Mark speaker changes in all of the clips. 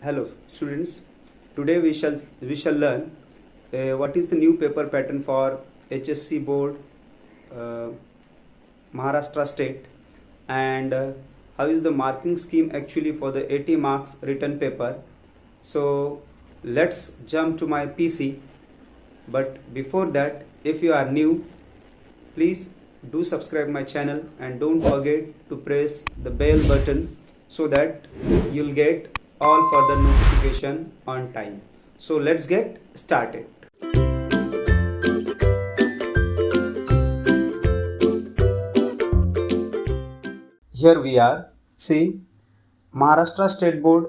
Speaker 1: Hello students, today we shall learn what is the new paper pattern for HSC board uh, Maharashtra state, and how is the marking scheme actually for the 80 marks written paper. So let's jump to my PC, but before that, if you are new, please do subscribe my channel and don't forget to press the bell button so that you'll get all further notification on time. So let's get started. Here we are. See, Maharashtra State Board,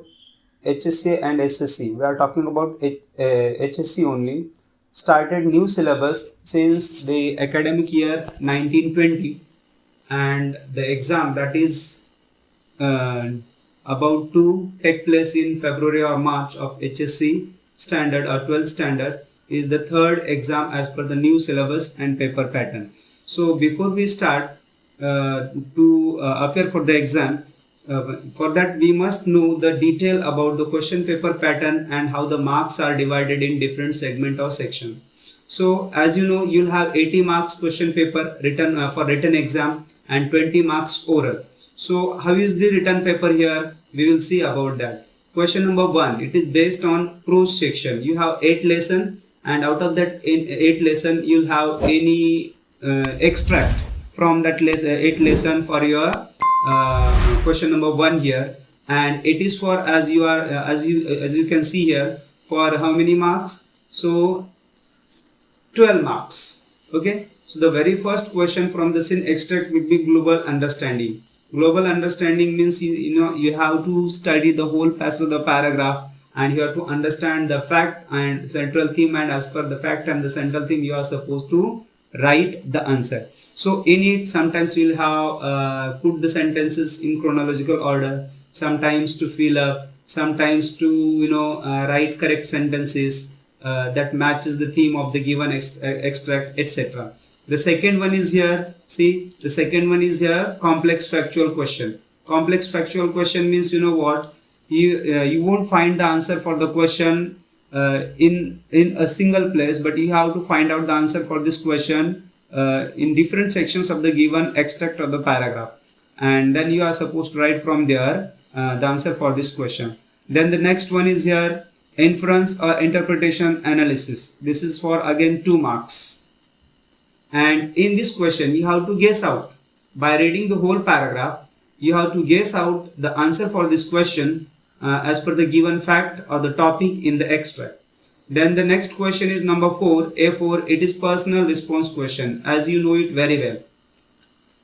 Speaker 1: HSC and SSC. We are talking about HSC only. Started new syllabus since the academic year 1920, and the exam that is about to take place in February or March of HSC standard or 12th standard is the third exam as per the new syllabus and paper pattern. So before we start to appear for the exam, for that we must know the detail about the question paper pattern and how the marks are divided in different segment or section. So as you know, you'll have 80 marks question paper written for written exam and 20 marks oral. So how is the written paper here? We will see about that. Question number 1, it is based on prose section. You have 8 lesson, and out of that 8 lesson you'll have any extract from that 8 lesson for your question number 1 here, and it is for as you can see here, for how many marks? So 12 marks. Okay, so the very first question from the scene extract would be global understanding. Global understanding means you have to study the whole passage of the paragraph, and you have to understand the fact and central theme, and as per the fact and the central theme you are supposed to write the answer. So in it, sometimes you'll have put the sentences in chronological order, sometimes to fill up, sometimes to write correct sentences that matches the theme of the given extract, etc. The second one is here. See, the second one is here, complex factual question. Complex factual question means, you know what, you won't find the answer for the question in a single place, but you have to find out the answer for this question in different sections of the given extract of the paragraph, and then you are supposed to write from there the answer for this question. Then the next one is here, inference or interpretation analysis. This is for again 2 marks, and in this question you have to guess out by reading the whole paragraph. You have to guess out the answer for this question as per the given fact or the topic in the extract. Then the next question is number 4, A4. It is personal response question, as you know it very well.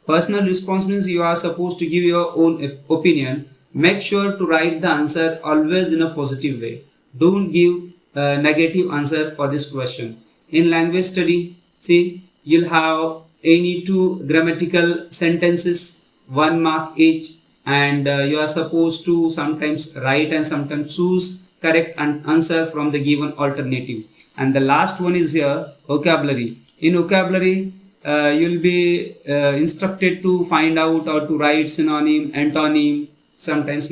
Speaker 1: Personal response means you are supposed to give your own opinion. Make sure to write the answer always in a positive way. Don't give a negative answer for this question. In language study, see, you'll have any 2 grammatical sentences, 1 mark each, and you are supposed to sometimes write and sometimes choose correct answer from the given alternative. And the last one is here, vocabulary. In vocabulary, you'll be instructed to find out or to write synonym, antonym, sometimes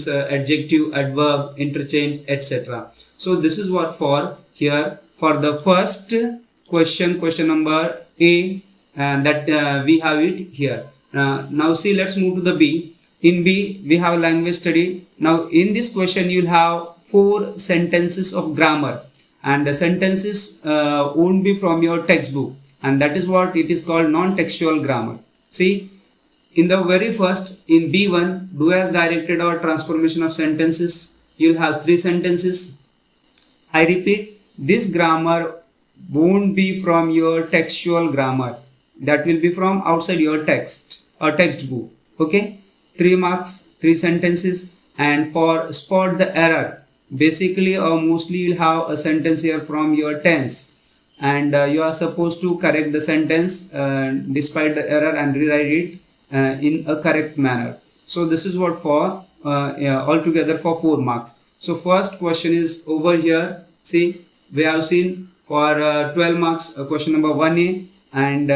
Speaker 1: adjective, adverb, interchange, etc. So this is what for here for the first question number A, and that we have it here. Now see, let's move to the B. In B, we have language study. Now in this question, you'll have 4 sentences of grammar, and the sentences won't be from your textbook, and that is what it is called non-textual grammar. See, in the very first, in B1, do as directed or transformation of sentences, you'll have 3 sentences. I repeat, this grammar won't be from your textual grammar. That will be from outside your text or textbook. Okay, 3 marks, 3 sentences. And for spot the error, basically or mostly you'll have a sentence here from your tense, and you are supposed to correct the sentence despite the error and rewrite it in a correct manner. So this is what for altogether for 4 marks. So first question is over here. See, we have seen for 12 marks question number 1A, and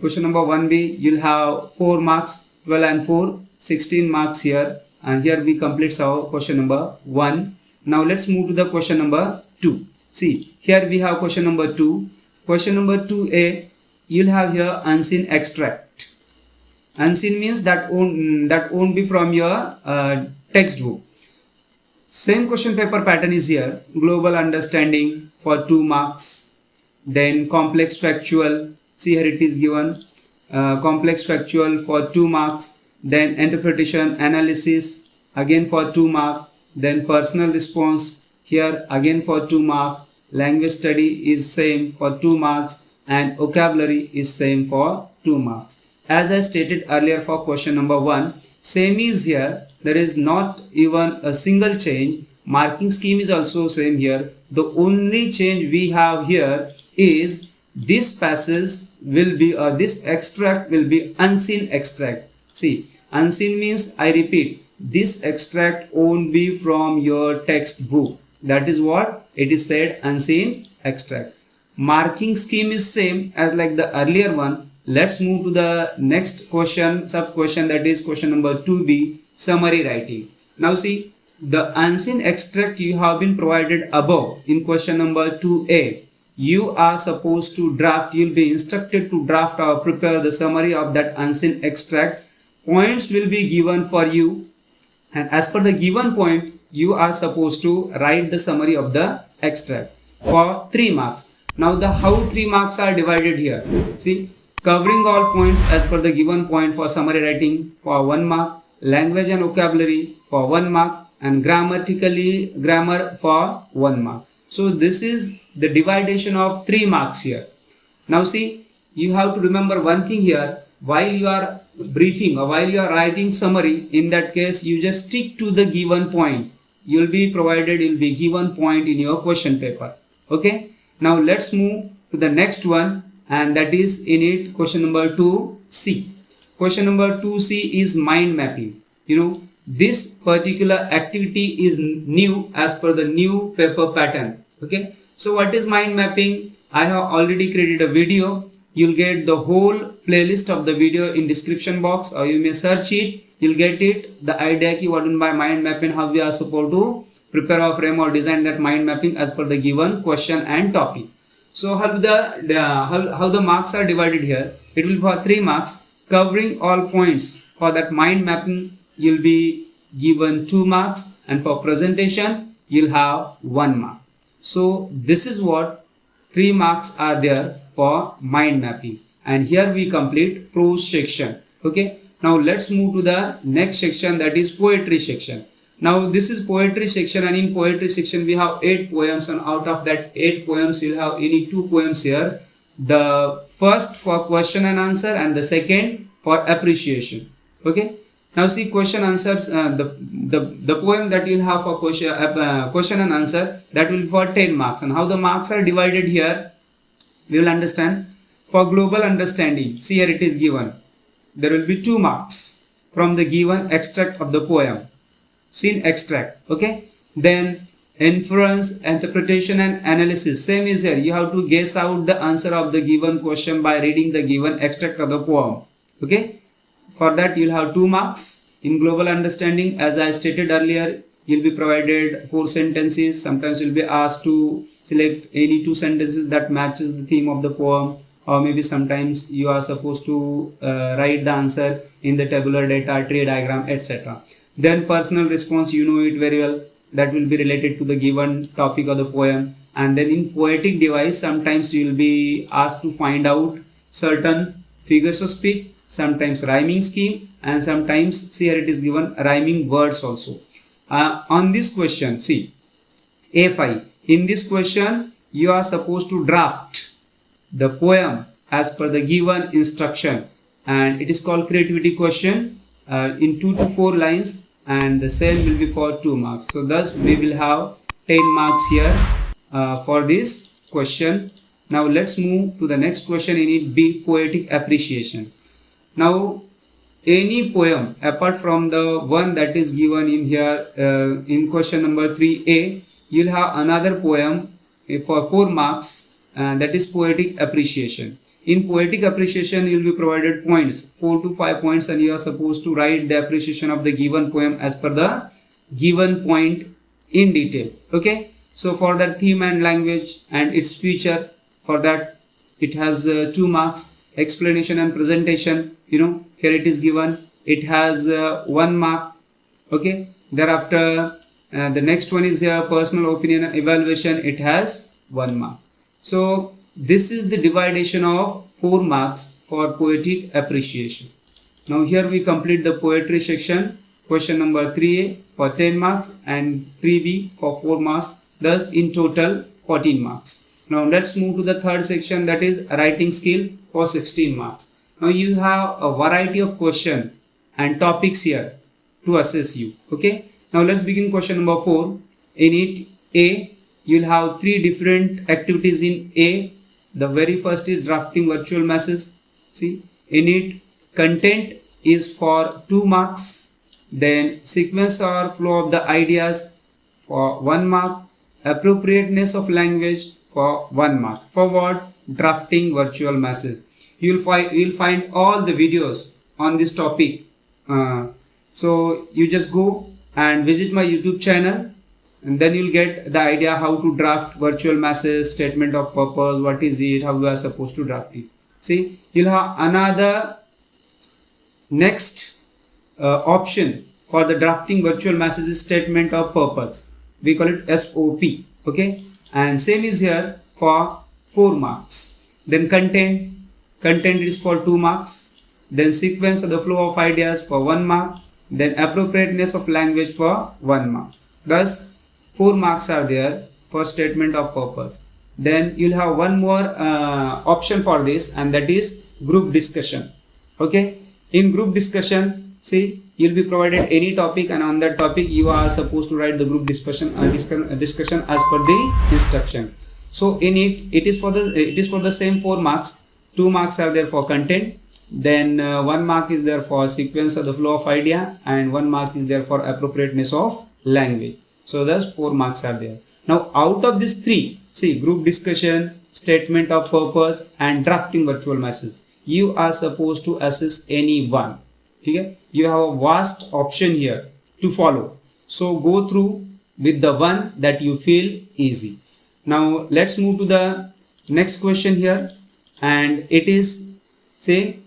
Speaker 1: question number 1B, you'll have 4 marks, 12 and 4, 16 marks here. and here we complete our question number 1. Now let's move to the question number 2. See, here we have question number 2. Question number 2a, you'll have here unseen extract. Unseen means that won't be from your textbook. Same question paper pattern is here. Global understanding for 2 marks. Then complex factual. See, here it is given. Complex factual for 2 marks. Then interpretation analysis again for 2 marks. Then personal response here again for 2 marks. Language study is same for 2 marks, and vocabulary is same for 2 marks. As I stated earlier for question number 1, same is here. There is not even a single change. Marking scheme is also same here. The only change we have here is this passage will be, or this extract will be unseen extract. See, unseen means, I repeat, this extract won't be from your textbook. That is what it is said, unseen extract. Marking scheme is same as like the earlier one. Let's move to the next question, sub question, that is question number 2b, summary writing. Now see, the unseen extract you have been provided above in question number 2a. You are supposed to draft, you'll be instructed to draft or prepare the summary of that unseen extract. Points will be given for you, and as per the given point, you are supposed to write the summary of the extract for 3 marks. Now the how 3 marks are divided here. See, covering all points as per the given point for summary writing for 1 mark, language and vocabulary for 1 mark, and grammar for 1 mark. So this is the division of 3 marks here. Now see, you have to remember one thing here. While you are briefing or while you are writing summary, in that case you just stick to the given point. You'll be given point in your question paper. Okay. Now let's move to the next one, and that is in it question number 2c. Question number 2c is mind mapping. You know, this particular activity is new as per the new paper pattern. Okay. So what is mind mapping? I have already created a video. You'll get the whole playlist of the video in description box, or you may search it. You'll get it. The idea ki what by mind mapping, how we are supposed to prepare or frame or design that mind mapping as per the given question and topic. So how the marks are divided here? It will be for 3 marks. Covering all points for that mind mapping, you'll be given 2 marks, and for presentation you'll have 1 mark. So this is what 3 marks are there for mind mapping, and here we complete prose section. Okay, now let's move to the next section, that is poetry section. Now this is poetry section, and in poetry section we have 8 poems, and out of that 8 poems you'll have any 2 poems here. The first for question and answer, and the second for appreciation. Okay, now see question answers, the poem that you'll have for question and answer, that will be for 10 marks. And how the marks are divided here, we will understand. For global understanding, see here it is given. There will be 2 marks from the given extract of the poem. Seen extract. Okay. Then inference, interpretation and analysis. Same is here. You have to guess out the answer of the given question by reading the given extract of the poem. Okay. For that you'll have 2 marks. In global understanding, as I stated earlier, you'll be provided 4 sentences. Sometimes you'll be asked to select any 2 sentences that matches the theme of the poem, or maybe sometimes you are supposed to write the answer in the tabular data, tree diagram, etc. Then personal response, you know it very well, that will be related to the given topic of the poem. And then in poetic device, sometimes you will be asked to find out certain figures of speech, sometimes rhyming scheme, and sometimes, see here it is given, rhyming words also. On this question, see A5, in this question you are supposed to draft the poem as per the given instruction, and it is called creativity question in 2 to 4 lines, and the same will be for 2 marks. So thus we will have 10 marks here for this question. Now let's move to the next question in it B, poetic appreciation. Now any poem apart from the one that is given in here in question number 3a, you will have another poem for 4 marks, that is poetic appreciation. In poetic appreciation, you will be provided points, 4 to 5 points, and you are supposed to write the appreciation of the given poem as per the given point in detail. Okay, so for that theme and language and its feature, for that it has 2 marks. Explanation and presentation, here it is given, it has 1 mark. Okay, thereafter the next one is personal opinion and evaluation, it has 1 mark. So this is the dividation of 4 marks for poetic appreciation. Now here we complete the poetry section. Question number 3A for 10 marks and 3B for 4 marks, thus in total 14 marks. Now let's move to the third section, that is writing skill for 16 marks. Now you have a variety of question and topics here to assess you. Okay, now let's begin question number 4. In it, A, you'll have 3 different activities in A. The very first is drafting virtual message. See, in it, content is for 2 marks. Then sequence or flow of the ideas for 1 mark. Appropriateness of language for 1 mark. For what? Drafting virtual message. You will find all the videos on this topic. So you just go and visit my YouTube channel, and then you'll get the idea how to draft virtual message, statement of purpose, what is it, how you are supposed to draft it. See, you'll have another next option for the drafting virtual message statement of purpose. We call it SOP. Okay, and same is here for 4 marks. Then content is for 2 marks. Then sequence of the flow of ideas for 1 mark. Then appropriateness of language for 1 mark. Thus 4 marks are there for statement of purpose. Then you'll have one more option for this, and that is group discussion. Okay, in group discussion, see, you'll be provided any topic, and on that topic you are supposed to write the group discussion discussion as per the instruction. So in it is for the same 4 marks. 2 marks are there for content, then 1 mark is there for sequence of the flow of idea, and 1 mark is there for appropriateness of language. So thus 4 marks are there. Now out of these 3, see, group discussion, statement of purpose, and drafting virtual message, you are supposed to assess any one. Okay, you have a vast option here to follow, so go through with the one that you feel easy. Now let's move to the next question here, and it is, say,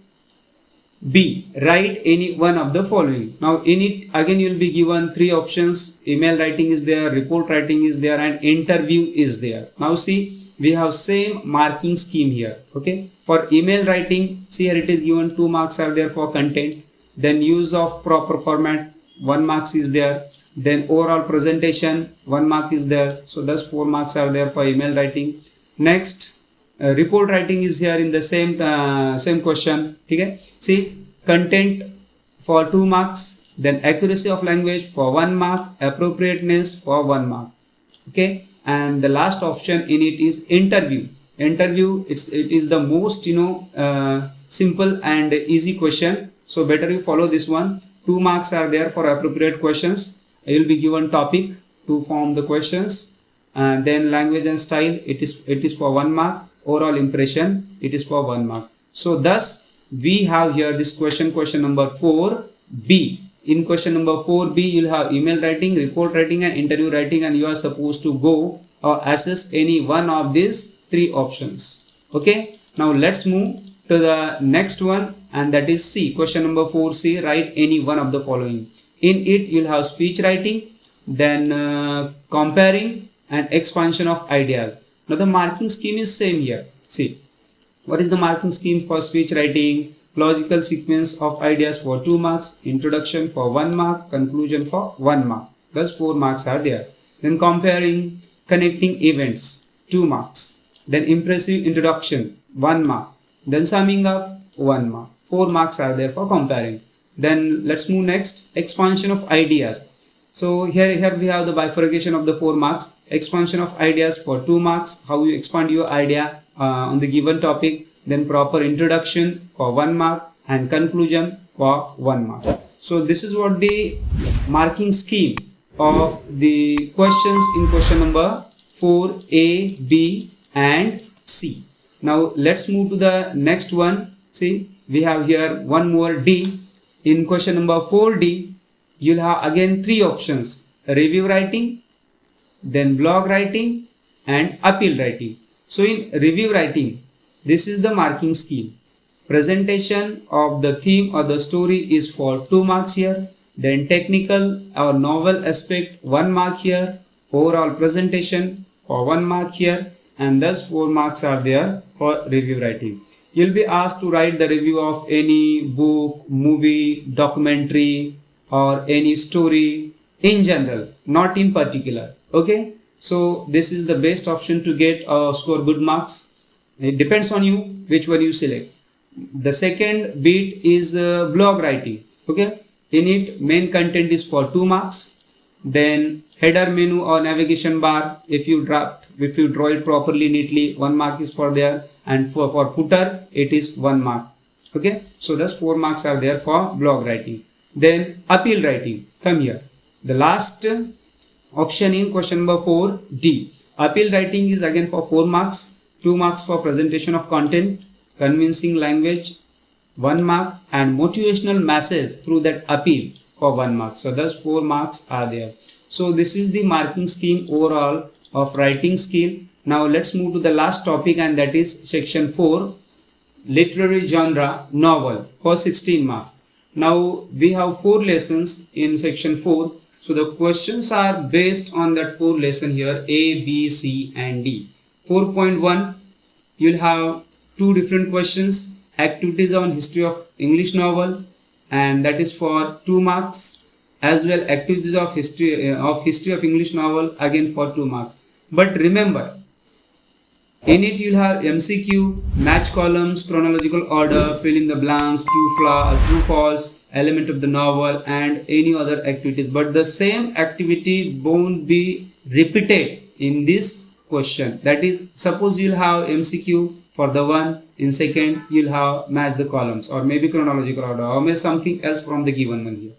Speaker 1: B, write any one of the following. Now in it again you will be given 3 options. Email writing is there, report writing is there, and interview is there. Now see, we have same marking scheme here. Okay, for email writing, see here it is given 2 marks are there for content. Then use of proper format, 1 marks is there. Then overall presentation, 1 mark is there. So thus 4 marks are there for email writing. Next, report writing is here in the same question. Okay, see, content for 2 marks, then accuracy of language for 1 mark, appropriateness for 1 mark. Okay, and the last option in it is interview. Interview, it is the most simple and easy question, so better you follow this one. 2 marks are there for appropriate questions. You will be given topic to form the questions, and then language and style, it is for 1 mark. Overall impression, it is for 1 mark. So thus we have here this question number 4B. In question number 4B, you'll have email writing, report writing, and interview writing, and you are supposed to go or assess any one of these 3 options. Okay, now let's move to the next one, and that is C. Question number 4C, write any one of the following. In it you'll have speech writing, then comparing, and expansion of ideas. Now the marking scheme is same here. See, what is the marking scheme for speech writing? Logical sequence of ideas for 2 marks, introduction for 1 mark, conclusion for 1 mark. Thus 4 marks are there. Then comparing, connecting events, 2 marks. Then impressive introduction, 1 mark. Then summing up, 1 mark. 4 marks are there for comparing. Then let's move next, expansion of ideas. So here we have the bifurcation of the 4 marks. Expansion of ideas for 2 marks, how you expand your idea on the given topic. Then proper introduction for 1 mark, and conclusion for 1 mark. So this is what the marking scheme of the questions in question number 4A, B, and C. Now let's move to the next one. See, we have here one more D. In question number 4D, you'll have again three options: review writing, then blog writing, and appeal writing. So in review writing, this is the marking scheme. Presentation of the theme or the story is for 2 marks here. Then technical or novel aspect 1 mark here. Overall presentation for 1 mark here. And thus 4 marks are there for review writing. You'll be asked to write the review of any book, movie, documentary, or any story in general, not in particular. Okay, so this is the best option to get score good marks. It depends on you which one you select. The second bit is blog writing. Okay, in it main content is for 2 marks. Then header, menu or navigation bar, if you draw it properly neatly, 1 mark is for there, and for footer it is 1 mark. Okay, so thus 4 marks are there for blog writing. Then appeal writing, come here, the last option in question number 4D. Appeal writing is again for 4 marks, 2 marks for presentation of content, convincing language 1 mark, and motivational message through that appeal for 1 mark. So thus 4 marks are there. So this is the marking scheme overall of writing skill. Now let's move to the last topic, and that is section 4, literary genre novel, for 16 marks. Now we have 4 lessons in section 4. So the questions are based on that 4 lesson here, A, B, C and D. 4.1, you'll have 2 different questions. Activities on history of English novel, and that is for 2 marks, as well activities of history of English novel, again for 2 marks. But remember, in it you'll have MCQ, match columns, chronological order, fill in the blanks, true false, element of the novel, and any other activities. But the same activity won't be repeated in this question. That is, suppose you'll have MCQ for the one, in second you'll have match the columns, or maybe chronological order, or maybe something else from the given one here.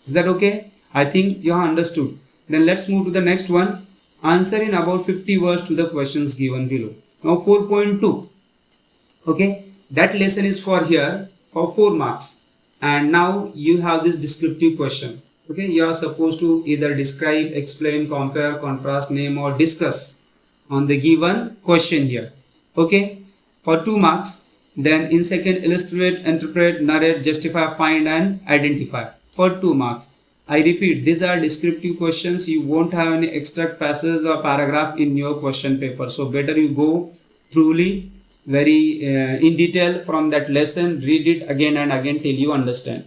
Speaker 1: Is that okay? I think you have understood. Then let's move to the next one. Answer in about 50 words to the questions given below. Now 4.2. Okay, that lesson is for here for 4 marks. And now you have this descriptive question. Okay, you are supposed to either describe, explain, compare, contrast, name or discuss on the given question here. Okay, for 2 marks. Then in second, illustrate, interpret, narrate, justify, find and identify for 2 marks. I repeat, these are descriptive questions. You won't have any extract, passage or paragraph in your question paper. So better you go truly very in detail from that lesson, read it again and again till you understand.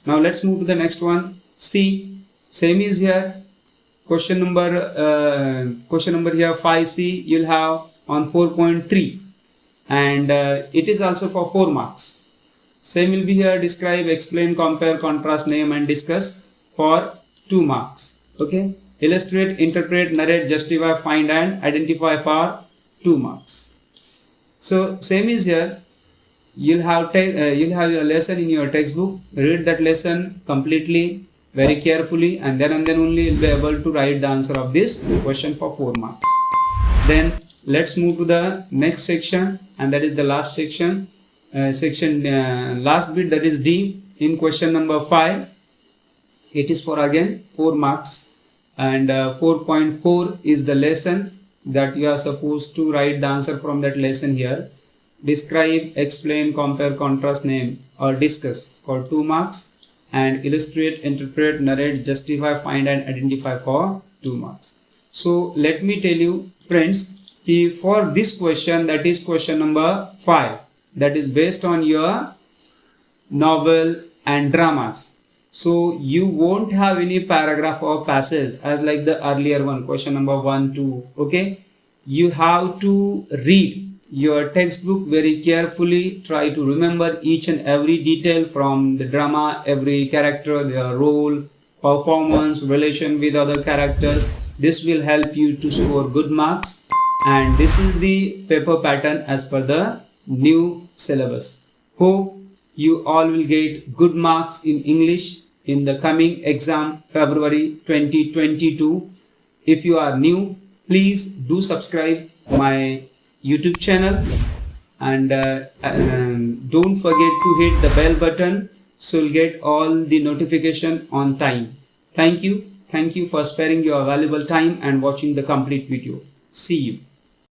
Speaker 1: Now let's move to the next one. C, same is here. Question number here 5C you'll have on 4.3, and it is also for 4 marks. Same will be here, describe, explain, compare, contrast, name and discuss for 2 marks. Okay, illustrate, interpret, narrate, justify, find and identify for 2 marks. So same is here. You'll have your lesson in your textbook. Read that lesson completely, very carefully, and then only you'll be able to write the answer of this question for 4 marks. Then let's move to the next section, and that is the last section. Last bit, that is D in question number 5. It is for again 4 marks, and 4.4 is the lesson that you are supposed to write the answer from that lesson here. Describe, explain, compare, contrast, name or discuss for 2 marks, and illustrate, interpret, narrate, justify, find and identify for 2 marks. So let me tell you friends, for this question, that is question number 5, that is based on your novel and dramas. So you won't have any paragraph or passage as like the earlier one, question number 1, 2. Okay, you have to read your textbook very carefully. Try to remember each and every detail from the drama, every character, their role, performance, relation with other characters. This will help you to score good marks, and this is the paper pattern as per the new syllabus. Hope you all will get good marks in English in the coming exam February 2022. If you are new, please do subscribe my YouTube channel and don't forget to hit the bell button so you'll get all the notification on time. Thank you for sparing your valuable time and watching the complete video. See you.